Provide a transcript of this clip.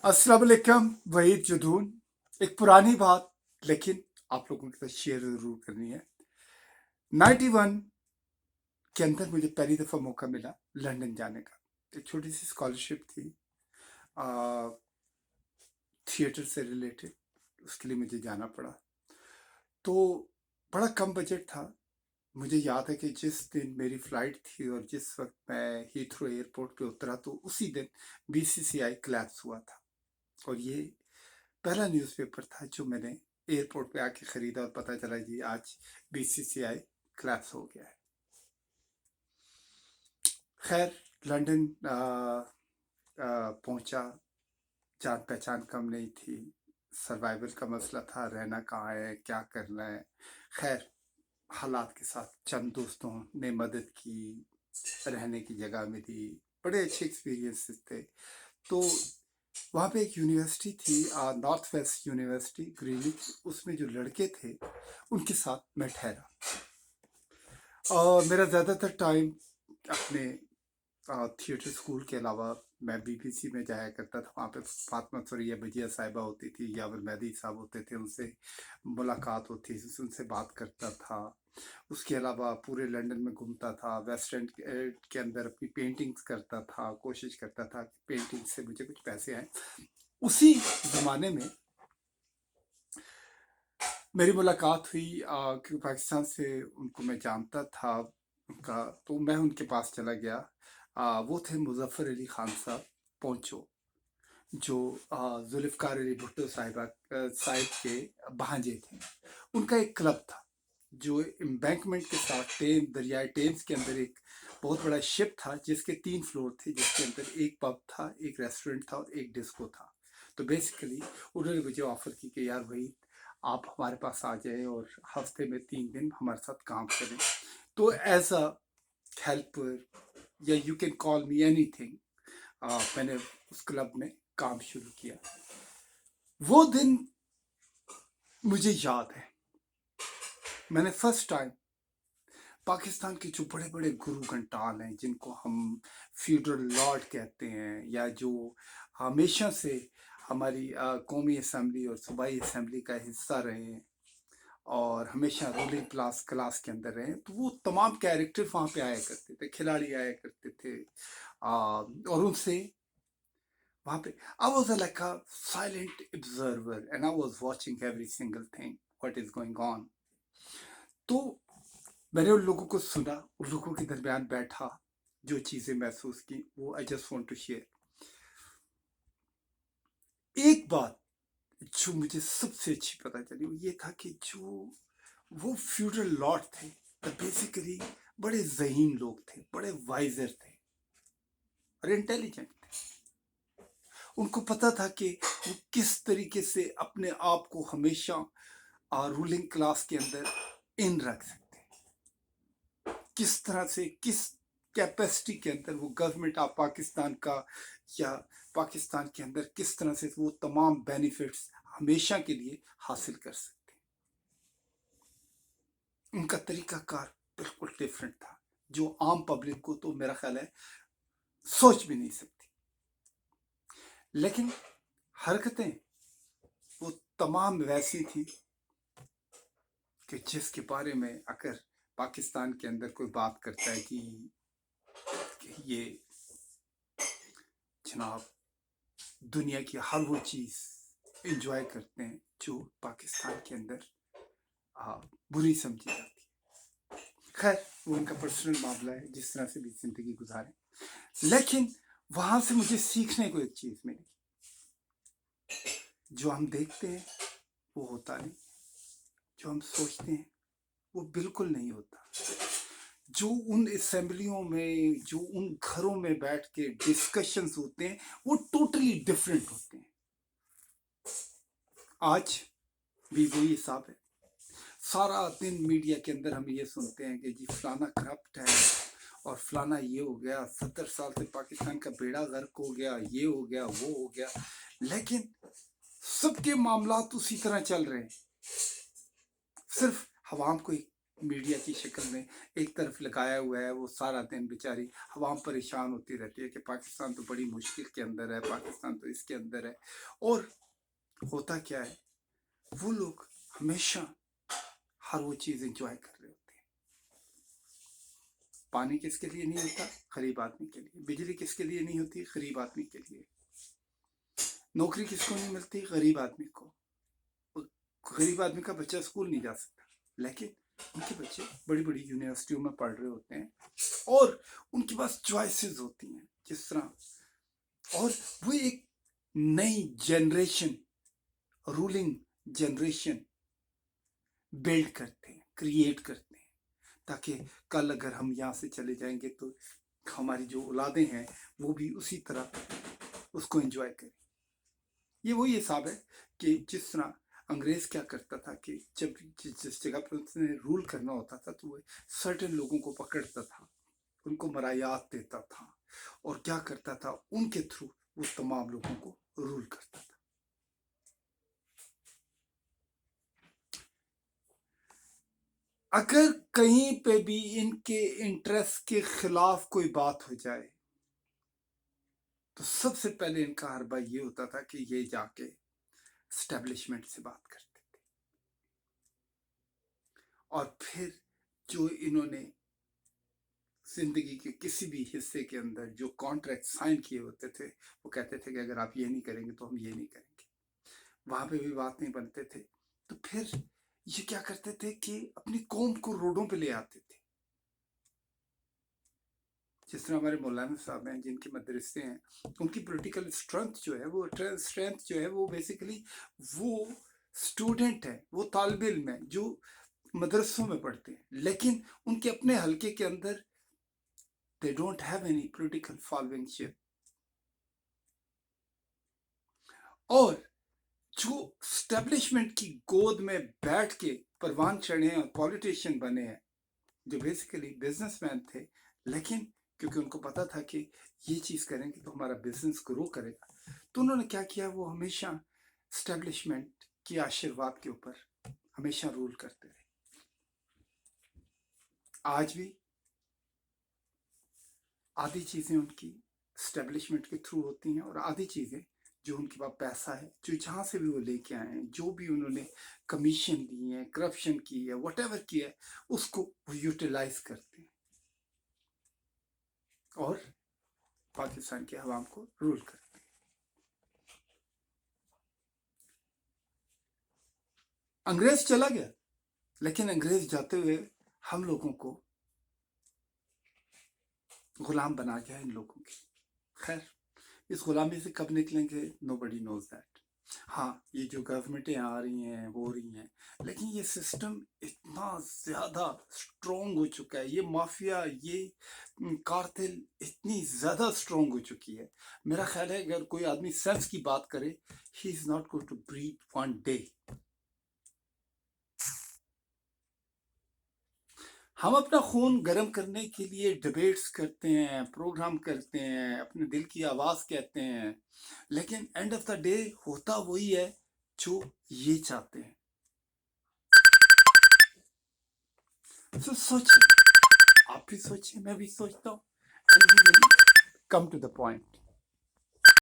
अस्सलाम वालेकुम। वहीद जदून। एक पुरानी बात, लेकिन आप लोगों के साथ शेयर जरूर करनी है। 91 के अंदर मुझे पहली दफ़ा मौका मिला लंदन जाने का। एक छोटी सी स्कॉलरशिप थी थिएटर से रिलेटेड, उसके लिए मुझे जाना पड़ा। तो बड़ा कम बजट था। मुझे याद है कि जिस दिन मेरी फ्लाइट थी और जिस वक्त मैं हीथ्रो एयरपोर्ट पे उतरा, तो उसी दिन बीसीसीआई क्लैप्स हुआ था। और ये पहला न्यूज़पेपर था जो मैंने एयरपोर्ट पे आके खरीदा और पता चला जी आज बीसीसीआई क्लैप्स हो गया है। खैर, लंदन पहुंचा। जान पहचान कम नहीं थी। सर्वाइवल का मसला था, रहना कहाँ है, क्या करना है। खैर, हालात के साथ चंद दोस्तों ने मदद की, रहने की जगह मिली। बड़े अच्छे एक्सपीरियंसेस थे। तो वहाँ पे एक यूनिवर्सिटी थी, नॉर्थ वेस्ट यूनिवर्सिटी ग्रीनिच। उसमें जो लड़के थे उनके साथ मैं ठहरा। और मेरा ज़्यादातर टाइम अपने थिएटर स्कूल के अलावा मैं बीबीसी में जाया करता था। वहाँ पे फातिमा सुरैया बजिया साहिबा होती थी, यावर मेहदी साहब होते थे, उनसे मुलाकात होती थी, उनसे बात करता था। उसके अलावा पूरे लंदन में घूमता था, वेस्ट एंड के अंदर अपनी पेंटिंग्स करता था, कोशिश करता था कि पेंटिंग से मुझे कुछ पैसे आए। उसी ज़माने में मेरी मुलाकात हुई, क्योंकि पाकिस्तान से उनको मैं जानता था उनका, तो मैं उनके पास चला गया। वो थे मुजफ्फर अली खान साहब, पोंचो, जो जुल्फ़िकार अली भुट्टो साहिब के भांजे थे। उनका एक क्लब था जो एम्बैंकमेंट के साथ दरियाए टेम्स के अंदर एक बहुत बड़ा शिप था, जिसके 3 फ्लोर थे, जिसके अंदर एक पब था, एक रेस्टोरेंट था और एक डिस्को था। तो बेसिकली उन्होंने मुझे ऑफर की कि यार भाई, आप हमारे पास आ जाए और हफ्ते में 3 दिन हमारे साथ काम करें। तो एज अ हेल्पर, या you can call me anything, मैंने उस क्लब में काम शुरू किया। वो दिन मुझे याद है। मैंने फर्स्ट टाइम पाकिस्तान के जो बड़े बड़े गुरु घंटाल हैं, जिनको हम फ्यूडरल लॉर्ड कहते हैं, या जो हमेशा से हमारी कौमी असम्बली और सूबाई असम्बली का हिस्सा रहे हैं और हमेशा रूलिंग क्लास के अंदर रहे, तो वो तमाम कैरेक्टर वहाँ पे आया करते थे, खिलाड़ी आया करते थे। और उनसे वहाँ पे I was like a silent observer and I was watching every single thing what is going on. तो मैंने उन लोगों को सुना, उन लोगों के दरमियान बैठा, जो चीज़ें महसूस की वो I just want to share. एक बात जो मुझे सबसे अच्छी पता चली वो ये था कि जो वो फ्यूडरल लॉर्ड थे, बेसिकली बड़े ज़हीन लोग थे, बड़े वाइजर थे और इंटेलिजेंट थे। उनको पता था कि वो किस तरीके से अपने आप को हमेशा रूलिंग क्लास के अंदर इन रख सकते हैं, किस तरह से, किस कैपेसिटी के अंदर वो गवर्नमेंट ऑफ पाकिस्तान का, या पाकिस्तान के अंदर किस तरह से वो तमाम बेनिफिट्स हमेशा के लिए हासिल कर सकते हैं। उनका तरीकाकार बिल्कुल डिफरेंट था, जो आम पब्लिक को तो मेरा ख्याल है सोच भी नहीं सकती। लेकिन हरकतें वो तमाम वैसी थी कि जिसके बारे में अगर पाकिस्तान के अंदर कोई बात करता है कि ये जनाब दुनिया की हर वो चीज़ इंजॉय करते हैं जो पाकिस्तान के अंदर बुरी समझी जाती है। खैर, वो उनका पर्सनल मामला है, जिस तरह से भी जिंदगी गुजारे। लेकिन वहां से मुझे सीखने को एक चीज मिली। जो हम देखते हैं वो होता नहीं, जो हम सोचते हैं वो बिल्कुल नहीं होता। जो उन असेंबलियों में, जो उन घरों में बैठ के डिस्कशंस होते हैं, वो टोटली डिफरेंट होते हैं। आज भी वही हिसाब है। सारा दिन मीडिया के अंदर हम ये सुनते हैं कि जी फलाना करप्ट है और फलाना ये हो गया, 70 साल से पाकिस्तान का बेड़ा गर्क हो गया, ये हो गया, वो हो गया। लेकिन सबके मामला उसी तरह चल रहे हैं। सिर्फ हवाम को मीडिया की शक्ल में एक तरफ लगाया हुआ है। वो सारा दिन बेचारी अवाम परेशान होती रहती है कि पाकिस्तान तो बड़ी मुश्किल के अंदर है, पाकिस्तान तो इसके अंदर है। और होता क्या है, वो लोग हमेशा हर वो चीज़ एंजॉय कर रहे होते हैं। पानी किसके लिए नहीं होता? गरीब आदमी के लिए। बिजली किसके लिए नहीं होती? गरीब आदमी के लिए। नौकरी किसको नहीं मिलती? गरीब आदमी को। गरीब आदमी का बच्चा स्कूल नहीं जा सकता, लेकिन उनके बच्चे बड़ी बड़ी यूनिवर्सिटियों में पढ़ रहे होते हैं और उनके पास चॉइसेस होती हैं जिस तरह। और वो एक नई जनरेशन, रूलिंग जनरेशन बिल्ड करते हैं, क्रिएट करते हैं, ताकि कल अगर हम यहाँ से चले जाएंगे तो हमारी जो औलादें हैं वो भी उसी तरह उसको एंजॉय करें। ये वही हिसाब है कि जिस तरह अंग्रेज क्या करता था कि जब जिस जगह पर उसने रूल करना होता था तो वो सर्टेन लोगों को पकड़ता था, उनको मरायात देता था और क्या करता था, उनके थ्रू वो तमाम लोगों को रूल करता था। अगर कहीं पे भी इनके इंटरेस्ट के खिलाफ कोई बात हो जाए तो सबसे पहले इनका हरबा ये होता था कि ये जाके एस्टेब्लिशमेंट से बात करते थे और फिर जो इन्होंने जिंदगी के किसी भी हिस्से के अंदर जो कॉन्ट्रैक्ट साइन किए होते थे वो कहते थे कि अगर आप ये नहीं करेंगे तो हम ये नहीं करेंगे। वहां पे भी बात नहीं बनते थे तो फिर ये क्या करते थे कि अपनी कौम को रोडों पे ले आते थे। जिस तरह हमारे मौलाना साहब हैं जिनके मदरसे हैं, उनकी पॉलिटिकल स्ट्रेंथ जो है वो बेसिकली वो स्टूडेंट है, वो तालिब इल्म है जो मदरसों में पढ़ते हैं, लेकिन उनके अपने हलके के अंदर they don't have any political following। और जो स्टैब्लिशमेंट की गोद में बैठ के परवान चढ़े और पॉलिटिशियन बने हैं, जो बेसिकली बिजनेसमैन थे, लेकिन क्योंकि उनको पता था कि ये चीज करेंगे तो हमारा बिजनेस ग्रो करेगा, तो उन्होंने क्या किया, वो हमेशा स्टैब्लिशमेंट के आशीर्वाद के ऊपर हमेशा रूल करते रहे। आज भी आधी चीजें उनकी स्टैब्लिशमेंट के थ्रू होती हैं और आधी चीजें जो उनके पास पैसा है, जो जहां से भी वो लेके आए हैं, जो भी उन्होंने कमीशन दी है, करप्शन की है, वट एवर किया है, उसको वो यूटिलाइज करते हैं और पाकिस्तान के अवाम को रूल करते हैं। अंग्रेज चला गया, लेकिन अंग्रेज जाते हुए हम लोगों को गुलाम बना गया इन लोगों की। खैर, इस गुलामी से कब निकलेंगे, नोबडी नोज दैट। हाँ, ये जो गवर्नमेंटें आ रही हैं, हो रही हैं, लेकिन ये सिस्टम इतना ज्यादा स्ट्रोंग हो चुका है, ये माफिया, ये कार्टेल इतनी ज्यादा स्ट्रोंग हो चुकी है। मेरा ख्याल है अगर कोई आदमी सेंस की बात करे, he is not going to breathe one day. हम अपना खून गर्म करने के लिए डिबेट्स करते हैं, प्रोग्राम करते हैं, अपने दिल की आवाज कहते हैं, लेकिन एंड ऑफ द डे होता वही है जो ये चाहते हैं। तो सोचिए, आप भी सोचिए, मैं भी सोचता हूँ, and we will come to the point.